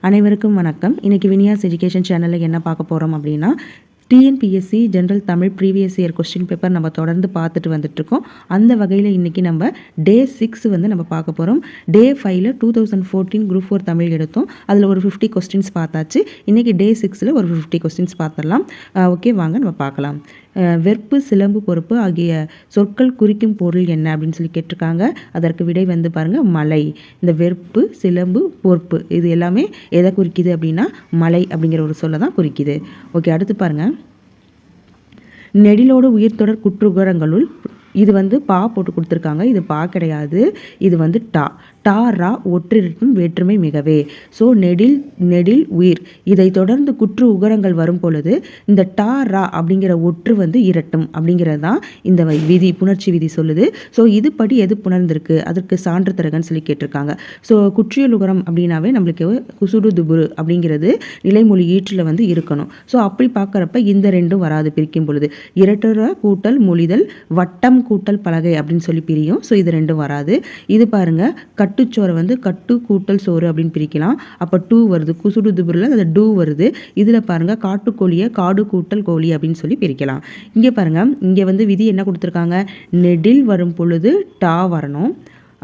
அனைவருக்கும் வணக்கம். இன்றைக்கி வினியாஸ் எஜுகேஷன் சேனலில் என்ன பார்க்க போகிறோம் அப்படின்னா, TNPSC general Tamil previous year question paper நம்ம தொடர்ந்து பார்த்துட்டு வந்துட்டுருக்கோம். அந்த வகையில் இன்றைக்கி நம்ம டே 6 வந்து நம்ம பார்க்க போகிறோம். டே 5ல் 2014 குரூப் 4 தமிழ் எடுத்தோம். அதில் ஒரு 50 கொஸ்டின்ஸ் பார்த்தாச்சு. இன்றைக்கி டே 6ல் ஒரு 50 கொஸ்டின்ஸ் பார்த்துடலாம். ஓகே, வாங்க நம்ம பார்க்கலாம். வெற்பு, சிலம்பு, பொறுப்பு ஆகிய சொற்கள் குறிக்கும் பொருள் என்ன அப்படின்னு சொல்லி கேட்டிருக்காங்க. அதற்கு விடை வந்து பாருங்கள், மலை. இந்த வெற்பு, சிலம்பு, பொறுப்பு இது எல்லாமே எதை குறிக்குது அப்படின்னா மலை அப்படிங்கிற ஒரு சொல்ல தான் குறிக்குது. ஓகே, அடுத்து பாருங்கள். நெடிலோடு உயிர்த்தொடர் குற்றுகரங்களுள் இது வந்து பா போட்டு கொடுத்துருக்காங்க. இது பா கிடையாது, இது வந்து டா. டா ரா ஒற்றிருக்கும் வேற்றுமை மிகவே. ஸோ நெடில் உயிர் இதை தொடர்ந்து குற்று உகரங்கள் வரும் பொழுது இந்த டா ரா அப்படிங்கிற ஒற்று வந்து இரட்டும் அப்படிங்கிறது தான் இந்த விதி, புணர்ச்சி விதி சொல்லுது. ஸோ இதுபடி எது புணர்ந்திருக்கு, அதற்கு சான்று தருகன்னு சொல்லி கேட்டிருக்காங்க. ஸோ குற்றியல் உகரம் அப்படின்னாவே நம்மளுக்கு குசுடு துபுரு அப்படிங்கிறது நிலைமொழி ஈற்றில் வந்து இருக்கணும். ஸோ அப்படி பார்க்குறப்ப இந்த ரெண்டும் வராது பிரிக்கும் பொழுது. இரட்டுற கூட்டல் மொழிதல், வட்டம் கூட்டல் பலகை அப்படின்னு சொல்லி பிரியும். ஸோ இது ரெண்டும் வராது. இது பாருங்க, கட்டுச்சோரை வந்து கட்டு கூட்டல் சோறு அப்படின்னு பிரிக்கலாம். அப்போ டூ வருது. குசுடு துபுரில் அது டூ வருது. இதில் பாருங்க, காட்டுக்கோழியை காடு கூட்டல் கோழி அப்படின்னு சொல்லி பிரிக்கலாம். இங்கே பாருங்க, இங்கே வந்து விதி என்ன கொடுத்துருக்காங்க, நெடில் வரும் பொழுது டா வரணும்.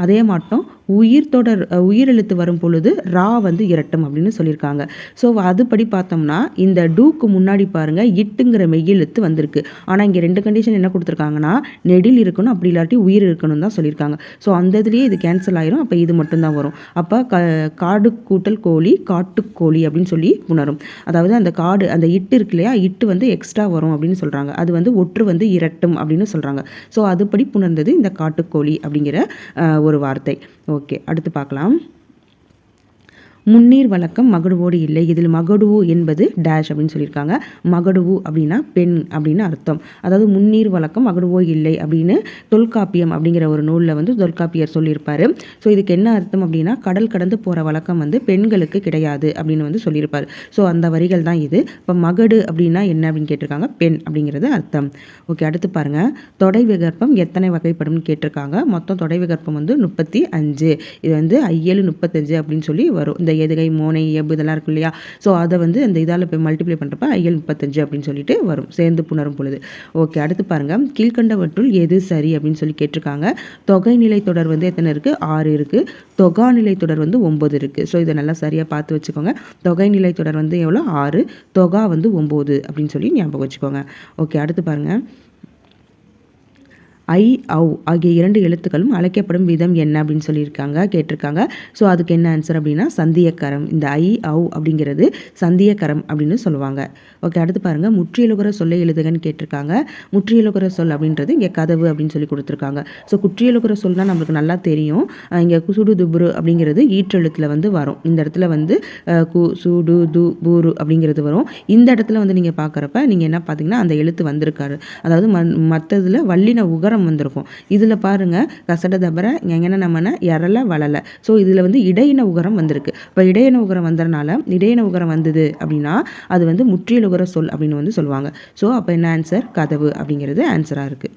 அதே மாட்டம் உயிரெழுத்து வரும் பொழுது ரா வந்து இரட்டும் அப்படின்னு சொல்லியிருக்காங்க. ஸோ அதுபடி பார்த்தோம்னா இந்த டூக்கு முன்னாடி பாருங்கள் இட்டுங்கிற மெய்யெழுத்து வந்திருக்கு. ஆனால் இங்கே ரெண்டு கண்டிஷன் என்ன கொடுத்துருக்காங்கன்னா, நெடில் இருக்கணும், அப்படி இல்லாட்டி உயிர் இருக்கணும் தான் சொல்லியிருக்காங்க. ஸோ அந்த இதுலேயே இது கேன்சல் ஆயிரும். அப்போ இது மட்டும்தான் வரும். அப்போ காடு கூட்டல் கோழி காட்டுக்கோழி அப்படின்னு சொல்லி உணரும். அதாவது அந்த காடு, அந்த இட்டு இருக்கு இல்லையா, இட்டு வந்து எக்ஸ்ட்ரா வரும் அப்படின்னு சொல்கிறாங்க. அது வந்து ஒற்று வந்து இரட்டும் அப்படின்னு சொல்கிறாங்க. ஸோ அதுபடி புணர்ந்தது இந்த காட்டுக்கோழி அப்படிங்கிற ஒரு வார்த்தை. ஓகே, அடுத்து பார்க்கலாம். முன்னீர் வழக்கம் மகடுவோடு இல்லை. இதில் மகடுவு என்பது டேஷ் அப்படின்னு சொல்லியிருக்காங்க. மகடுவு அப்படின்னா பெண் அப்படின்னு அர்த்தம். அதாவது முன்னீர் வழக்கம் மகடுவோ இல்லை அப்படின்னு தொல்காப்பியம் அப்படிங்கிற ஒரு நூலில் வந்து தொல்காப்பியர் சொல்லியிருப்பார். ஸோ இதுக்கு என்ன அர்த்தம் அப்படின்னா, கடல் கடந்து போகிற வழக்கம் வந்து பெண்களுக்கு கிடையாது அப்படின்னு வந்து சொல்லியிருப்பார். ஸோ அந்த வரிகள் தான் இது. இப்போ மகடு அப்படின்னா என்ன அப்படின்னு கேட்டிருக்காங்க, பெண் அப்படிங்கிறது அர்த்தம். ஓகே, அடுத்து பாருங்கள். தொடை விகற்பம் எத்தனை வகைப்படும்னு கேட்டிருக்காங்க. மொத்தம் தொடை விகற்பம் வந்து 35. இது வந்து ஐயேழு 35 அப்படின்னு சொல்லி வரும். இந்த எதுகை, மோனை, எபு இதெல்லாம் இருக்கும் இல்லையா. ஸோ அதை வந்து அந்த இதால் போய் மல்டிப்ளை பண்ணுறப்ப ஐயல் 35 அப்படின்னு சொல்லிட்டு வரும், சேர்ந்து புணரும் பொழுது. ஓகே, அடுத்து பாருங்கள். கீழ்கண்டவற்றுள் எது சரி அப்படின்னு சொல்லி கேட்டிருக்காங்க. தொகை நிலை தொடர் வந்து எத்தனை இருக்குது, 6 இருக்குது. தொகா நிலை தொடர் வந்து 9 இருக்குது. ஸோ இதை நல்லா சரியாக பார்த்து வச்சுக்கோங்க. தொகை நிலை தொடர் வந்து எவ்வளோ, 6. தொகா வந்து 9 அப்படின்னு சொல்லி ஞாபகம் வச்சுக்கோங்க. ஓகே, அடுத்து பாருங்கள். ஐ, ஔ ஆகிய 2 எழுத்துக்களும் அழைக்கப்படும் விதம் என்ன அப்படின்னு சொல்லியிருக்காங்க, கேட்டிருக்காங்க. ஸோ அதுக்கு என்ன ஆன்சர் அப்படின்னா சந்தியக்கரம். இந்த ஐ, ஔ அப்படிங்கிறது சந்தியக்கரம் அப்படின்னு சொல்லுவாங்க. ஓகே, அடுத்து பாருங்கள். முற்றியலுகர சொல்லை எழுதுகன்னு கேட்டிருக்காங்க. முற்றியலுகர சொல் அப்படின்றது இங்கே கதவு அப்படின்னு சொல்லி கொடுத்துருக்காங்க. ஸோ குற்றியலுகர சொல்னால் நம்மளுக்கு நல்லா தெரியும். இங்கே குசுடு துபுரு அப்படிங்கிறது ஈற்றெழுத்தில் வந்து வரும். இந்த இடத்துல வந்து கு சுடு து பூரு அப்படிங்கிறது வரும். இந்த இடத்துல வந்து நீங்கள் பார்க்குறப்ப நீங்கள் என்ன பார்த்தீங்கன்னா அந்த எழுத்து வந்திருக்காரு. அதாவது மற்றதில் வல்லின உகரம் வந்திருக்கும். இதில் பாருங்க, கசட தபர எங்கன்னா நம்மன எரல வளல. ஸோ இதில் வந்து இடையின உகரம் வந்திருக்கு. இப்போ இடையின உகரம் வந்ததுனால இடையின உகரம் வந்தது அப்படின்னா அது வந்து முற்றியல் உகர சொல் அப்படின்னு வந்து சொல்லுவாங்க. ஸோ அப்போ என்ன ஆன்சர், கதவு அப்படிங்கிறது ஆன்சராக இருக்குது.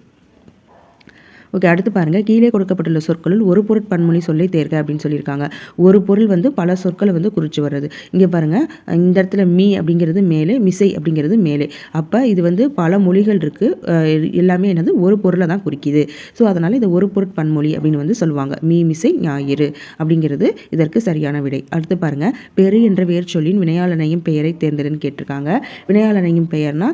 ஓகே, அடுத்து பாருங்கள். கீழே கொடுக்கப்பட்டுள்ள சொற்களில் ஒரு பொருட்பன்மொழி சொல்லை தேர்க அப்படின்னு சொல்லியிருக்காங்க. ஒரு பொருள் வந்து பல சொற்களை வந்து குறித்து வர்றது. இங்கே பாருங்கள், இந்த இடத்துல மீ அப்படிங்கிறது மேலே, மிசை அப்படிங்கிறது மேலே. அப்போ இது வந்து பல மொழிகள் இருக்குது. எல்லாமே என்னது, ஒரு பொருளை தான் குறிக்குது. ஸோ அதனால் இதை ஒரு பொருட்பன்மொழி அப்படின்னு வந்து சொல்லுவாங்க. மீ, மிசை, ஞாயிறு அப்படிங்கிறது இதற்கு சரியான விடை. அடுத்து பாருங்கள். பெரு என்ற வேர்ச்சொல்லின் வினையாளனையும் பெயரை தேர்ந்தெடுன்னு கேட்டிருக்காங்க. வினையாளனையும் பெயர்னா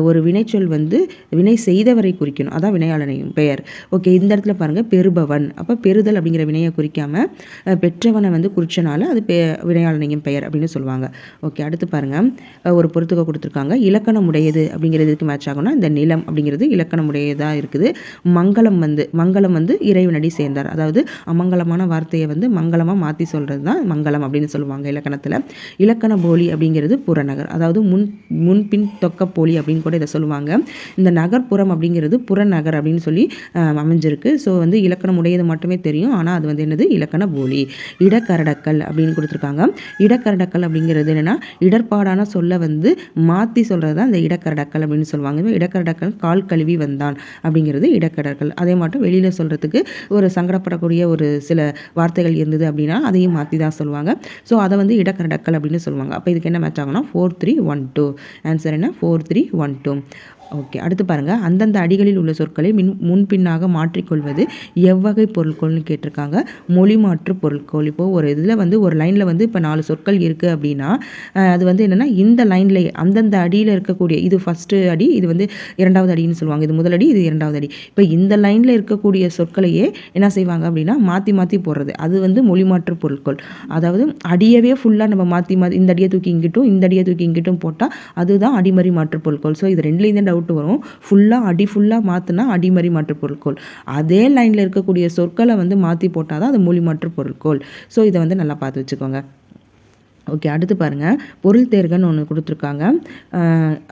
ஒரு வினைச்சொல் வந்து வினை செய்தவரை குறிக்கணும். அதான் வினையாளனையும் பெயர். ஓகே, இந்த இடத்துல பாருங்கள், பெறுபவன். அப்போ பெறுதல் அப்படிங்கிற வினையை குறிக்காமல் பெற்றவனை வந்து குறிச்சனால அது வினையாளனையும் பெயர் அப்படின்னு சொல்லுவாங்க. ஓகே, அடுத்து பாருங்கள். ஒரு பொறுத்துக்க கொடுத்துருக்காங்க. இலக்கணம் உடையது அப்படிங்கிறதுக்கு மேட்ச் ஆகும்னா இந்த நிலம் அப்படிங்கிறது இலக்கணம் உடையதாக இருக்குது. மங்களம் வந்து இறைவனடி சேர்ந்தார். அதாவது அமங்கலமான வார்த்தையை வந்து மங்களமாக மாற்றி சொல்கிறது தான் மங்களம் அப்படின்னு சொல்லுவாங்க இலக்கணத்தில். இலக்கண போலி அப்படிங்கிறது புறநகர். அதாவது முன்பின் தொக்க போலி அப்படின்னு கூட இதை சொல்லுவாங்க. இந்த நகர்ப்புறம் அப்படிங்கிறது புறநகர் அப்படின்னு சொல்லி அமைஞ்சிருக்கு. ஸோ வந்து இலக்கணம் உடையது மட்டுமே தெரியும், ஆனால் அது வந்து என்னது இலக்கண போலி. இடக்கரடக்கல் அப்படின்னு கொடுத்துருக்காங்க. இடக்கரடக்கல் அப்படிங்கிறது என்னென்னா இடர்பாடான சொல்ல வந்து மாற்றி சொல்கிறது தான் இந்த இடக்கரடக்கல் அப்படின்னு சொல்லுவாங்க. இடக்கரடக்கல் கால் கழுவி வந்தான் அப்படிங்கிறது இடக்கரடக்கல். அதே மட்டும் வெளியில் சொல்கிறதுக்கு ஒரு சங்கடப்படக்கூடிய ஒரு சில வார்த்தைகள் இருந்தது அப்படின்னா அதையும் மாற்றி தான் சொல்லுவாங்க. ஸோ அதை வந்து இடக்கரடக்கல் அப்படின்னு சொல்லுவாங்க. அப்போ இதுக்கு என்ன மேட்ச் ஆகும்னா 4312. ஆன்சர் என்ன 4312. ஓகே, அடுத்து பாருங்கள். அந்தந்த அடிகளில் உள்ள சொற்களை முன்பின்னாக மாற்றிக்கொள்வது எவ்வகை பொருட்கோள்னு கேட்டிருக்காங்க. மொழி மாற்று பொருட்கோள். இப்போது ஒரு இதில் வந்து ஒரு லைனில் வந்து இப்போ 4 சொற்கள் இருக்குது அப்படின்னா அது வந்து என்னென்னா இந்த லைன்லேயே அந்தந்த அடியில் இருக்கக்கூடிய இது ஃபஸ்ட்டு அடி, இது வந்து 2வது அடின்னு சொல்லுவாங்க, இது முதல் அடி, இது 2வது அடி. இப்போ இந்த லைனில் இருக்கக்கூடிய சொற்களையே என்ன செய்வாங்க அப்படின்னா மாற்றி மாற்றி போடுறது, அது வந்து மொழி மாற்று பொருட்கோள். அதாவது அடியவே ஃபுல்லாக நம்ம மாற்றி இந்த அடியை தூக்கி இங்கிட்டும் இந்த அடியை தூக்கி இங்கிட்டும் போட்டால் அதுதான் அடிமறி மாற்று பொருட்கோள். ஸோ இது ரெண்டுலேயும் தான் டவுட் வரும். ஃபுல்லாக அடி ஃபுல்லாக மாற்றினா அடிமறி மாற்று பொருட்கோள், அதே லைனில் இருக்கக்கூடிய சொற்களை வந்து மாற்றி போட்டால் தான் அது மொழி மாற்று பொருட்கோள். ஸோ இதை வந்து நல்லா பார்த்து வச்சுக்கோங்க. ஓகே, அடுத்து பாருங்கள். பொருள் தேர்கன்னு ஒன்று கொடுத்துருக்காங்க.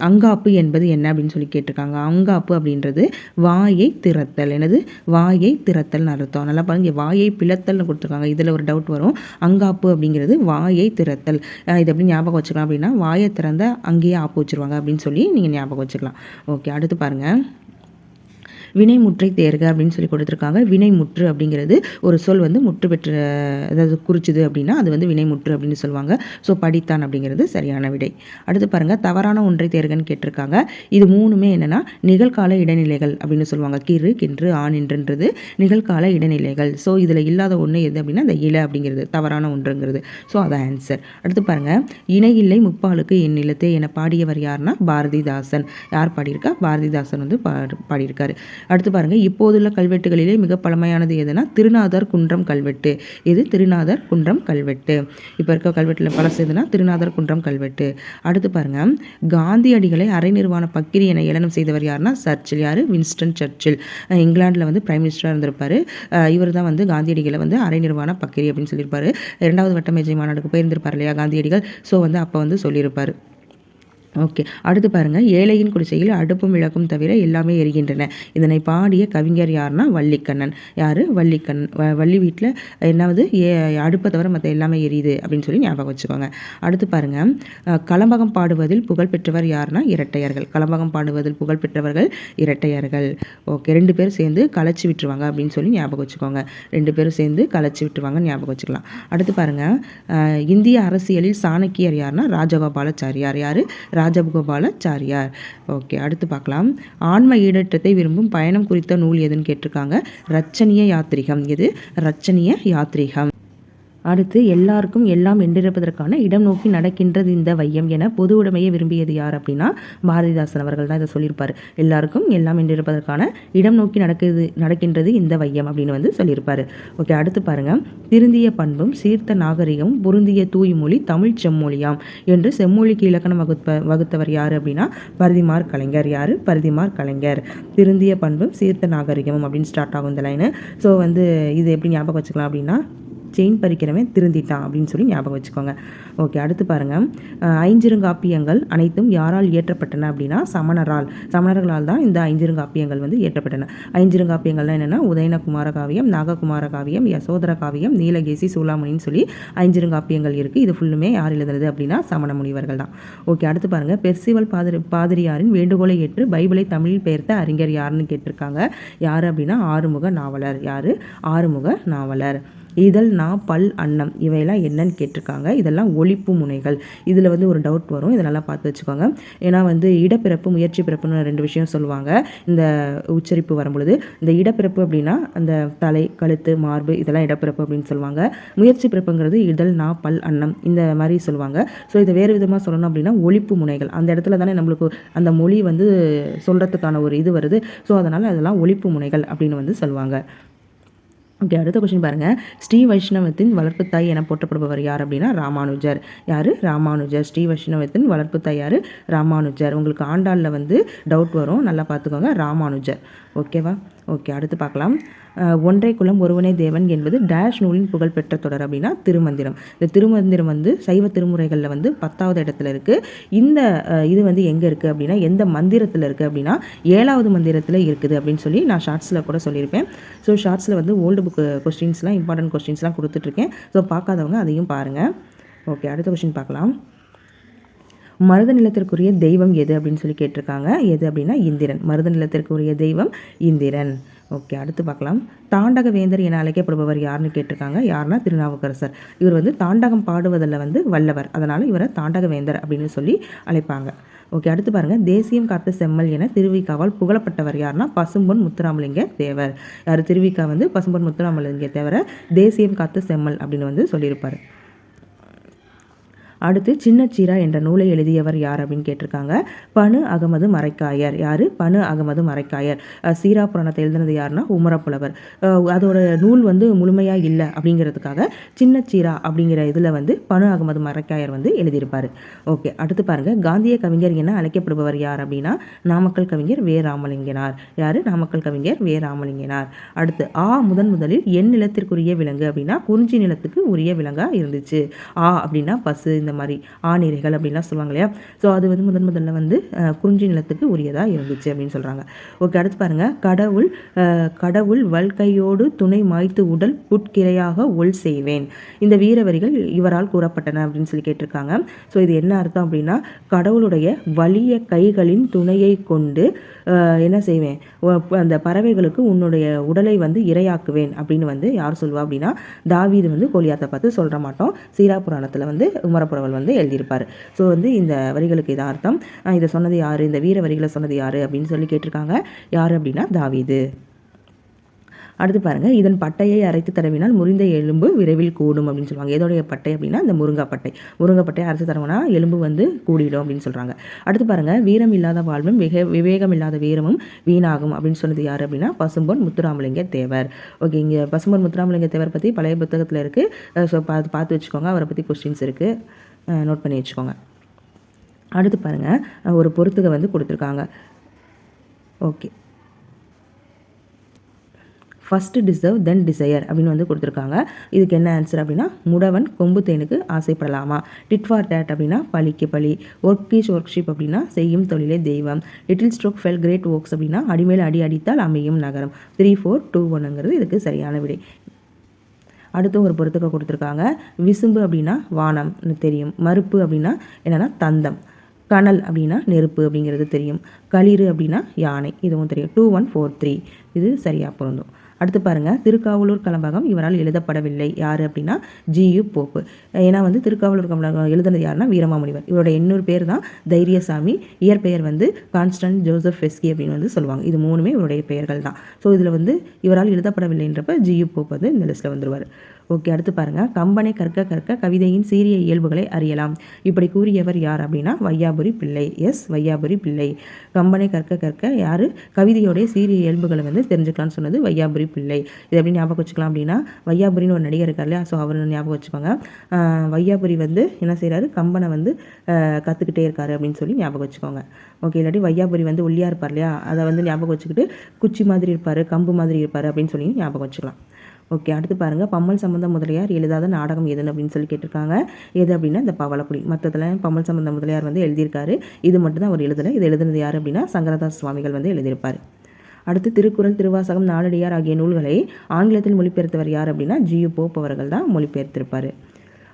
அங்காப்பு என்பது என்ன அப்படின்னு சொல்லி கேட்டிருக்காங்க. அங்காப்பு அப்படின்றது வாயை திறத்தல். என்னது வாயை திறத்தல்னு அர்த்தம். நல்லா பாருங்கள், வாயை பிளத்தல்னு கொடுத்துருக்காங்க. இதில் ஒரு டவுட் வரும். அங்காப்பு அப்படிங்கிறது வாயை திறத்தல். இது எப்படி ஞாபகம் வச்சுக்கலாம் அப்படின்னா வாயை திறந்த அங்கேயே ஆப்பு வச்சுருவாங்க அப்படின்னு சொல்லி நீங்கள் ஞாபகம் வச்சுக்கலாம். ஓகே, அடுத்து பாருங்கள். வினைமுற்றை தேர்க அப்படின்னு சொல்லி கொடுத்துருக்காங்க. வினைமுற்று அப்படிங்கிறது ஒரு சொல் வந்து முற்று பெற்ற அதாவது குறிச்சுது அப்படின்னா அது வந்து வினைமுற்று அப்படின்னு சொல்லுவாங்க. ஸோ படித்தான் அப்படிங்கிறது சரியான விடை. அடுத்து பாருங்கள். தவறான ஒன்றை தேர்கன்னு கேட்டிருக்காங்க. இது மூணுமே என்னென்னா நிகழ்கால இடைநிலைகள் அப்படின்னு சொல்லுவாங்க. கிறு, கின்று, ஆண், என்றுன்றது நிகழ்கால இடைநிலைகள். ஸோ இதில் இல்லாத ஒன்று எது அப்படின்னா இந்த இல அப்படிங்கிறது தவறான ஒன்றுங்கிறது. ஸோ அதான் ஆன்சர். அடுத்து பாருங்கள். இணையில்லை முப்பாலுக்கு என் நிலத்தே என பாடியவர் யாருன்னா பாரதிதாசன். யார் பாடியிருக்கா? பாரதிதாசன் வந்து பாடியிருக்காரு. அடுத்து பாருங்கள். இப்போதுள்ள கல்வெட்டுகளிலே மிக பழமையானது எதுனா திருநாதர் குன்றம் கல்வெட்டு. இது திருநாதர் குன்றம் கல்வெட்டு. இப்போ இருக்க கல்வெட்டில் பழசு எதுனா திருநாதர் குன்றம் கல்வெட்டு. அடுத்து பாருங்கள். காந்தியடிகளை அரை நிர்வாண பக்கிரி என ஏளனம் செய்தவர் யாருன்னா சர்ச்சில். யார்? Winston Churchill. இங்கிலாந்தில் வந்து பிரைம் மினிஸ்டராக இருந்திருப்பார். இவர் தான் வந்து காந்தியடிகளை வந்து அரை நிர்வாண பக்கிரி அப்படின்னு சொல்லியிருப்பார். 2வது வட்ட மேஜை மாநாடுக்கு போயிருந்திருப்பார் இல்லையா காந்தியடிகள். ஸோ வந்து அப்போ வந்து சொல்லியிருப்பார். ஓகே, அடுத்து பாருங்கள். ஏழையின் குடிசையில் அடுப்பும் விளக்கும் தவிர எல்லாமே எரிகின்றன. இதனை பாடிய கவிஞர் யாருன்னா வள்ளிக்கண்ணன். யார்? வள்ளிக்கண்ணன். வள்ளி வீட்டில் என்னாவது அடுப்பை தவிர மற்ற எல்லாமே எரியுது அப்படின்னு சொல்லி ஞாபகம் வச்சுக்கோங்க. அடுத்து பாருங்கள். கலம்பகம் பாடுவதில் புகழ் பெற்றவர் யாருன்னா இரட்டையர்கள். கலம்பகம் பாடுவதில் புகழ் பெற்றவர்கள் இரட்டையர்கள். ஓகே, 2 பேர் சேர்ந்து கலைச்சி விட்டுருவாங்க அப்படின்னு சொல்லி ஞாபகம் வச்சுக்கோங்க. 2 பேரும் சேர்ந்து கலைச்சி விட்டுருவாங்கன்னு ஞாபகம் வச்சுக்கலாம். அடுத்து பாருங்கள். இந்திய அரசியலில் சாணக்கியர் யாருன்னா ராஜகோபாலாச்சாரியார். யார்? ராஜகோபாலாச்சாரியார். ஓகே, அடுத்து பார்க்கலாம். ஆன்ம ஈடேற்றத்தை விரும்பும் பயணம் குறித்த நூல் எதுன்னு கேட்டிருக்காங்க. ரச்சனிய யாத்திரிகம். எது? ரச்சனிய யாத்திரிகம். அடுத்து எல்லாருக்கும் எல்லாம் என்றிருப்பதற்கான இடம் நோக்கி நடக்கின்றது இந்த வையம் என பொது உடைமையை விரும்பியது யார் அப்படின்னா பாரதிதாசன் அவர்கள் தான் இதை சொல்லியிருப்பார். எல்லாருக்கும் எல்லாம் என்றிருப்பதற்கான இடம் நோக்கி நடக்கின்றது இந்த வையம் அப்படின்னு வந்து சொல்லியிருப்பார். ஓகே, அடுத்து பாருங்கள். திருந்திய பண்பும் சீர்த்த நாகரிகமும் பொருந்திய தூய்மொழி தமிழ் செம்மொழியாம் என்று செம்மொழிக்கு இலக்கணம் வகுத்தவர் யார் அப்படின்னா பரிதிமார் கலைஞர். யார்? பரிதிமார் கலைஞர். திருந்திய பண்பும் சீர்த்த நாகரிகமும் அப்படின்னு ஸ்டார்ட் ஆகும் இந்த லைனு. ஸோ வந்து இது எப்படி ஞாபகம் வச்சுக்கலாம் அப்படின்னா செயின் பறிக்கிறவன் திருந்திட்டான் அப்படின்னு சொல்லி ஞாபகம் வச்சுக்கோங்க. ஓகே, அடுத்து பாருங்கள். ஐஞ்சிறுகாப்பியங்கள் அனைத்தும் யாரால் இயற்றப்பட்டன அப்படின்னா சமணர்களால் தான் இந்த ஐஞ்சிறுகாப்பியங்கள் வந்து இயற்றப்பட்டன. ஐஞ்சிறுகாப்பியங்கள்லாம் என்னென்னா உதயனகுமார காவியம், நாககுமார காவியம், யசோதர காவியம், நீலகேசி, சூளாமணின்னு சொல்லி ஐஞ்சிறுகாப்பியங்கள் இருக்குது. இது ஃபுல்லுமே யார் எழுதுனது அப்படின்னா சமண முனிவர்கள் தான். ஓகே, அடுத்து பாருங்கள். பெர்சிவல் பாதிரியாரின் வேண்டுகோளை ஏற்று பைபிளை தமிழில் பெயர்த்த அறிஞர் யாருன்னு கேட்டிருக்காங்க. யார் அப்படின்னா ஆறுமுக நாவலர். யார்? ஆறுமுக நாவலர். இதழ், நா, பல், அன்னம் இவையெல்லாம் என்னன்னு கேட்டிருக்காங்க. இதெல்லாம் ஒழிப்பு முனைகள். இதில் வந்து ஒரு டவுட் வரும், இதை நல்லா பார்த்து வச்சுக்கோங்க. ஏன்னா வந்து இடப்பிறப்பு முயற்சி பிறப்புன்னு 2 விஷயம் சொல்லுவாங்க இந்த உச்சரிப்பு வரும்பொழுது. இந்த இடப்பிறப்பு அப்படின்னா அந்த தலை, கழுத்து, மார்பு இதெல்லாம் இடப்பிறப்பு அப்படின்னு சொல்லுவாங்க. முயற்சி பிறப்புங்கிறது இதழ், நா, பல், அன்னம் இந்த மாதிரி சொல்லுவாங்க. ஸோ இதை வேறு விதமாக சொல்லணும் அப்படின்னா ஒழிப்பு முனைகள். அந்த இடத்துல தானே நம்மளுக்கு அந்த மொழி வந்து சொல்கிறதுக்கான ஒரு இது வருது. ஸோ அதனால் அதெல்லாம் ஒழிப்பு முனைகள் அப்படின்னு வந்து சொல்லுவாங்க. ஓகே, அடுத்த கொஸ்டின் பாருங்கள். ஸ்ரீ வைஷ்ணவத்தின் வளர்ப்பு தாய் என போற்றப்படுபவர் யார் அப்படின்னா ராமானுஜர். யார்? ராமானுஜர். ஸ்ரீ வைஷ்ணவத்தின் வளர்ப்பு தாய் யார்? ராமானுஜர். உங்களுக்கு ஆண்டாளில் வந்து டவுட் வரும், நல்லா பார்த்துக்கோங்க. ராமானுஜர். ஓகேவா? ஓகே, அடுத்து பார்க்கலாம். ஒன்றை குலம் ஒருவனே தேவன் என்பது டேஷ் நூலின் புகழ்பெற்ற தொடர் அப்படின்னா திருமந்திரம். இந்த திருமந்திரம் வந்து சைவ திருமுறைகளில் வந்து 10வது இடத்துல இருக்குது. இந்த இது வந்து எங்கே இருக்குது அப்படின்னா எந்த மந்திரத்தில் இருக்குது அப்படின்னா 7வது மந்திரத்தில் இருக்குது அப்படின்னு சொல்லி நான் ஷார்ட்ஸில் கூட சொல்லியிருப்பேன். ஸோ ஷார்ட்ஸில் வந்து ஓல்டு புக்கு கொஸ்டின்ஸ்லாம் இம்பார்ட்டன்ட் கொஸ்டின்ஸ்லாம் கொடுத்துட்ருக்கேன். ஸோ பார்க்காதவங்க அதையும் பாருங்கள். ஓகே, அடுத்த கொஸ்டின் பார்க்கலாம். மருத நிலத்திற்குரிய தெய்வம் எது அப்படின்னு சொல்லி கேட்டிருக்காங்க. எது அப்படின்னா இந்திரன். மருத நிலத்திற்குரிய தெய்வம் இந்திரன். ஓகே, அடுத்து பார்க்கலாம். தாண்டக வேந்தர் என அழைக்கப்படுபவர் யாருன்னு கேட்டிருக்காங்க. யாருன்னா திருநாவுக்கரசர். இவர் வந்து தாண்டகம் பாடுவதில் வந்து வல்லவர். அதனால் இவரை தாண்டக வேந்தர் அப்படின்னு சொல்லி அழைப்பாங்க. ஓகே, அடுத்து பாருங்கள். தேசியம் காத்த செம்மல் என திருவிக்காவால் புகழப்பட்டவர் யாருன்னா பசும்பொன் முத்துராமலிங்க தேவர். யார்? திருவிக்கா வந்து பசும்பொன் முத்துராமலிங்க தேவரை தேசியம் காத்த செம்மல் அப்படின்னு வந்து சொல்லியிருப்பார். அடுத்து சின்னச்சீரா என்ற நூலை எழுதியவர் யார் அப்படின்னு கேட்டிருக்காங்க. பனு அகமது மரைக்காயர். யார்? பனு அகமது மரைக்காயர். சீரா புராணத்தை எழுதினது யாருன்னா உமரப்புலவர். அதோட நூல் வந்து முழுமையாக இல்லை அப்படிங்கிறதுக்காக சின்னச்சீரா அப்படிங்கிற இதில் வந்து பனு அகமது மரைக்காயர் வந்து எழுதியிருப்பார். ஓகே, அடுத்து பாருங்கள். காந்திய கவிஞர் என அழைக்கப்படுபவர் யார் அப்படின்னா நாமக்கல் கவிஞர் வே ராமலிங்கனார். யார்? நாமக்கல் கவிஞர் வே ராமலிங்கனார். அடுத்து முதலில் என் நிலத்திற்குரிய விலங்கு அப்படின்னா குறிஞ்சி நிலத்துக்கு உரிய விலங்காக இருந்துச்சு. அப்படின்னா பசு, இந்த மாதிரி ஆணிரைகள் அப்படின்லாம் சொல்லுவாங்க இல்லையா. ஸோ அது வந்து முதல்ல வந்து குறிஞ்சி நிலத்துக்கு உரியதாக இருந்துச்சு அப்படின்னு சொல்கிறாங்க. ஓகே, அடுத்து பாருங்கள். கடவுள் வல்கையோடு துணை மாய்த்து உடல் புட்கிரையாக ஒல் செய்வேன். இந்த வீரவரிகள் இவரால் கூறப்பட்டன அப்படின்னு சொல்லி கேட்டிருக்காங்க. ஸோ இது என்ன அர்த்தம் அப்படின்னா கடவுளுடைய வலிய கைகளின் துணையை கொண்டு என்ன செய்வேன், அந்த பறவைகளுக்கு உன்னுடைய உடலை வந்து இரையாக்குவேன் அப்படின்னு வந்து யார் சொல்லுவா அப்படின்னா தாவீது வந்து கோலியாத்தை பார்த்து சொல்கிற மாட்டோம். சீரா புராணத்தில் வந்து உமரப்புறவல் வந்து எழுதியிருப்பார். ஸோ வந்து இந்த வரிகளுக்கு இதான் அர்த்தம். இதை சொன்னது யார்? இந்த வீர வரிகளை சொன்னது யார் அப்படின்னு சொல்லி கேட்டிருக்காங்க. யார் அப்படின்னா தாவீது. அடுத்து பாருங்கள். இதன் பட்டையை அரைத்து தடவினால் முறிந்த எலும்பு விரைவில் கூடும் அப்படின்னு சொல்லுவாங்க. எதோடைய பட்டை அப்படின்னா இந்த முருங்கைப்பட்டை. முருங்கைப்பட்டையை அரைத்து தடவினா எலும்பு வந்து கூடிடும் அப்படின்னு சொல்கிறாங்க. அடுத்து பாருங்கள். வீரம் இல்லாத வாழ்வும் விவேகம் இல்லாத வீரமும் வீணாகும் அப்படின்னு சொன்னது யார் அப்படின்னா பசும்பொன் முத்துராமலிங்க தேவர். ஓகே, இங்கே பசும்பொன் முத்துராமலிங்க தேவர் பற்றி பழைய புத்தகத்தில் இருக்குது. ஸோ பார்த்து வச்சுக்கோங்க. அவரை பற்றி கொஸ்டின்ஸ் இருக்குது, நோட் பண்ணி வச்சுக்கோங்க. அடுத்து பாருங்கள். ஒரு பொறுத்துகை வந்து கொடுத்துருக்காங்க. Okay, first deserve then desire அப்படின்னு வந்து கொடுத்துருக்காங்க. இதுக்கு என்ன ஆன்சர் அப்படின்னா முடவன் கொம்பு தேனுக்கு ஆசைப்படலாமா. டிட் ஃபார் டேட் அப்படின்னா பழிக்கு பழி. ஒர்க்ஷிப் அப்படின்னா செய்யும் தொழிலே தெய்வம். Little stroke fell great works அப்படின்னா அடிமேல் அடி அடித்தால் அமையும் நகரம். 3, 4, 2, 1ங்கிறது இதுக்கு சரியான விடை. அடுத்து ஒரு பொறுத்துக்க கொடுத்துருக்காங்க. விசும்பு அப்படின்னா வானம்னு தெரியும். மறுப்பு அப்படின்னா என்னென்னா தந்தம். கனல் அப்படின்னா நெருப்பு அப்படிங்கிறது தெரியும். களிறு அப்படின்னா யானை, இதுவும் தெரியும். 2, 1, 4, 3 இது சரியாக பொருந்தும். அடுத்து பாருங்கள். திருக்காவலூர் கலம்பகம் இவரால் எழுதப்படவில்லை. யார் அப்படின்னா ஜியு போப்பு. ஏன்னா வந்து திருக்காவலூர் கலம்பகம் எழுதுனது யாருன்னா வீரமாமுனிவர். இவரோட இன்னொரு பேர் தான் தைரியசாமி. இயற்பெயர் வந்து கான்ஸ்டன்ட் ஜோசப் ஃபெஸ்கி அப்படின்னு வந்து சொல்லுவாங்க. இது 3மே இவருடைய பெயர்கள் தான். ஸோ இதில் வந்து இவரால் எழுதப்படவில்லைன்றப்ப ஜியு போப்பு வந்து இந்த லிஸ்ட்டில் வந்துடுவார். ஓகே, அடுத்து பாருங்கள். கம்பனை கற்க கவிதையின் சீரிய இயல்புகளை அறியலாம். இப்படி கூறியவர் யார் அப்படின்னா வையாபுரி பிள்ளை. எஸ், வையாபுரி பிள்ளை. கம்பனை கற்க யார்? கவிதையோடைய சீரிய இயல்புகளை வந்து தெரிஞ்சுக்கலாம்னு சொன்னது வையாபுரி பிள்ளை. இது எப்படி ஞாபகம் வச்சுக்கலாம் அப்படின்னா வையாபுரின்னு ஒரு நடிகர் இருக்கார் இல்லையா. ஸோ அவர் ஞாபகம் வச்சுக்கோங்க. வையாபுரி வந்து என்ன செய்கிறாரு, கம்பனை வந்து கற்றுக்கிட்டே இருக்காரு அப்படின்னு சொல்லி ஞாபகம் வச்சுக்கோங்க. ஓகே, இல்லாட்டி வையாபுரி வந்து ஒல்லியாக இருப்பார் இல்லையா, அதை வந்து ஞாபகம் வச்சுக்கிட்டு குச்சி மாதிரி இருப்பார், கம்பு மாதிரி இருப்பார் அப்படின்னு சொல்லி ஞாபகம் வச்சுக்கலாம். ஓகே, அடுத்து பாருங்கள். பம்மல் சம்பந்த முதலியார் எழுதாத நாடகம் எதுன்னு அப்படின்னு சொல்லி கேட்டிருக்காங்க. எது அப்படின்னா இந்த பவளக்குடி. மற்றதில் பம்மல் சம்பந்த முதலியார் வந்து எழுதியிருக்காரு. இது மட்டும்தான் அவர் எழுதலை. இது எழுதுனது யார் அப்படின்னா சங்கரதாஸ் சுவாமிகள் வந்து எழுதியிருப்பார். அடுத்து திருக்குறள், திருவாசகம், நாலடியார் ஆகிய நூல்களை ஆங்கிலத்தில் மொழிபெயர்த்தவர் யார் அப்படின்னா ஜியு போப் அவர்கள் தான் மொழிபெயர்த்திருப்பார்.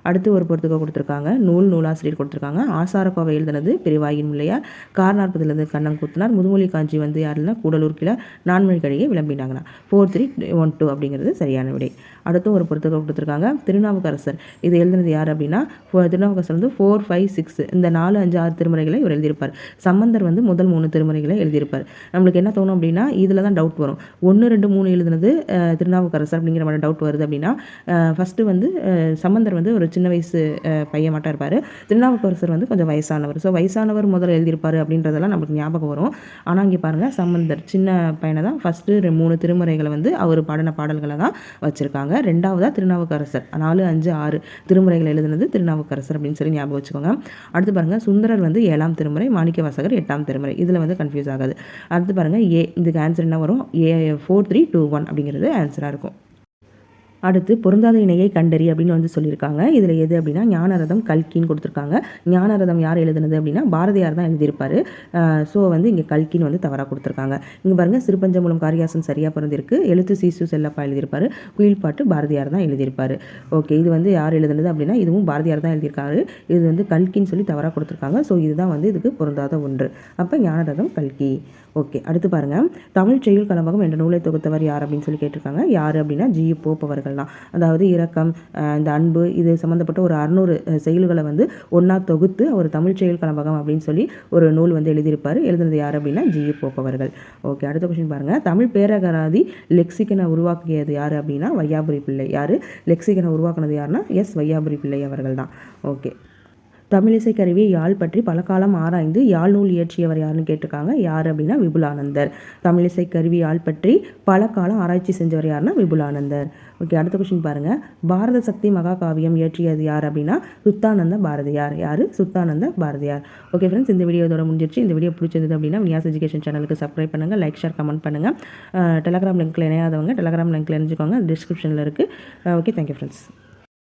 அடுத்து ஒரு பொறுத்துக்க கொடுத்துருக்காங்க. நூலாசிரியர் கொடுத்துருக்காங்க. ஆசாரக்கோவை எழுதுனது பெரிவாயின் முல்லையார். கார்நாற்பதிலிருந்து கண்ணன் கூத்தினார். முதுமொழி காஞ்சி வந்து யாருன்னா கூடலூர் கிளர். நான்மொழி கழிகை விளம்பினாங்கன்னா. 4, 3, 1, 2 அப்படிங்கிறது சரியான விடை. அடுத்து ஒரு பொறுத்துக்க கொடுத்துருக்காங்க. திருநாவுக்கரசர். இது எழுதுனது யார் அப்படின்னா திருநாவுக்கரசர் வந்து 4, 5, 6 இந்த 4, 5, 6 திருமுறைகளை இவர் எழுதியிருப்பார். சம்பந்தர் வந்து முதல் 3 திருமுறைகளை எழுதியிருப்பார். நம்மளுக்கு என்ன தோணும் அப்படின்னா இதில் தான் டவுட் வரும். 1, 2, 3 எழுதுனது திருநாவுக்கரசர் அப்படிங்கிற மாதிரி டவுட் வருது அப்படின்னா ஃபஸ்ட்டு வந்து சம்பந்தர் வந்து ஒரு சின்ன வயசு பையன் மட்டும் இருப்பார். திருநாவுக்கரசர் வந்து கொஞ்சம் வயசானவர். ஸோ வயசானவர் முதல்ல எழுதியிருப்பார் அப்படின்றதெல்லாம் நமக்கு ஞாபகம் வரும். ஆனால் இங்கே பாருங்கள் சம்பந்தர் சின்ன பையனை தான் ஃபஸ்ட்டு 3 திருமுறைகளை வந்து அவர் பாடின பாடல்களை தான் வச்சுருக்காங்க. சொல்லியிருக்காங்க. 2வதா திருநாவுக்கரசர் 4, 5, 6 திருமுறைகள் எழுதுனது திருநாவுக்கரசர் அப்படின்னு சொல்லி ஞாபகம் வச்சுக்கோங்க. அடுத்து பாருங்கள் சுந்தரர் வந்து 7ஆம் திருமுறை, மாணிக்கவாசகர் 8ஆம் திருமுறை. இதில் வந்து கன்ஃபியூஸ் ஆகாது. அடுத்து பாருங்கள் ஏ, இதுக்கு ஆன்சர் என்ன வரும்? A 4, 3, 2, 1 அப்படிங்கிறது ஆன்சராக இருக்கும். அடுத்து பொருந்தாத இணையை கண்டறி அப்படின்னு வந்து சொல்லியிருக்காங்க. இதில் எது அப்படின்னா ஞானரதம் கல்கின்னு கொடுத்துருக்காங்க. ஞானரதம் யார் எழுதுனது அப்படின்னா பாரதியார் தான் எழுதியிருப்பார். ஸோ வந்து இங்கே கல்கின்னு வந்து தவறாக கொடுத்துருக்காங்க. இங்கே பாருங்கள் சிறுபஞ்சமூலம் காரியாசன் சரியாக பிறந்திருக்கு. எழுத்து சீசு செல்லப்பா எழுதியிருப்பார். குயில் பாட்டு பாரதியார் தான் எழுதியிருப்பார். ஓகே, இது வந்து யார் எழுதுனது அப்படின்னா இதுவும் பாரதியார் தான் எழுதியிருக்காரு. இது வந்து கல்கின்னு சொல்லி தவறாக கொடுத்துருக்காங்க. ஸோ இதுதான் வந்து இதுக்கு பொருந்தாத ஒன்று. அப்போ ஞானரதம் கல்கி. ஓகே, அடுத்து பாருங்கள் தமிழ் செய்யுள் கலம்பகம் என்ற நூலை தொகுத்தவர் யார் அப்படின்னு சொல்லி கேட்டிருக்காங்க. யார் அப்படின்னா ஜி.யு. போப் அவர்கள் தான். அதாவது இரக்கம், இந்த அன்பு, இது சம்மந்தப்பட்ட ஒரு 600 செயல்களை வந்து ஒன்றா தொகுத்து அவர் தமிழ் செய்யுள் கலம்பகம் அப்படின்னு சொல்லி ஒரு நூல் வந்து எழுதியிருப்பார். எழுதுனது யார் அப்படின்னா ஜி.யு. போப் அவர்கள். ஓகே, அடுத்த கொஸ்டின் பாருங்கள் தமிழ் பேரகராதி லெக்சிகனை உருவாக்கியது யார் அப்படின்னா வையாபுரி பிள்ளை. யார் லெக்சிகனை உருவாக்குனது யாருன்னா வையாபுரி பிள்ளை அவர்கள் தான். ஓகே, தமிழிசை கருவி யாழ் பற்றி பல காலம் ஆராய்ந்து யாழ் நூல் இயற்றியவர் யாருன்னு கேட்டிருக்காங்க. யார் அப்படின்னா விபுலானந்தர். தமிழிசை கருவி யாழ் பற்றி பல காலம் ஆராய்ச்சி செஞ்சவர் யாருன்னா விபுலானந்தர். ஓகே, அடுத்த கொஸ்டின் பாருங்கள் பாரத சக்தி மகாகாவியம் இயற்றியது யார் அப்படின்னா சுத்தானந்த பாரதியார். யார்? சுத்தானந்த பாரதியார். ஓகே ஃப்ரெண்ட்ஸ், இந்த வீடியோ இதோட முடிஞ்சிருச்சு. இந்த வீடியோ பிடிச்சிருந்தது அப்படின்னா வினியாஸ் எஜுகேஷன் சேனலுக்கு சப்ஸ்கிரைப் பண்ணுங்கள், லைக், ஷேர், கமெண்ட் பண்ணுங்கள். டெலகிராம் லிங்க்கில் இணையாதவங்க டெலகிராம் லிங்க்கில் இணைஞ்சிக்கோங்க, டிஸ்கிரிப்ஷனில் இருக்குது. Okay, thank you friends.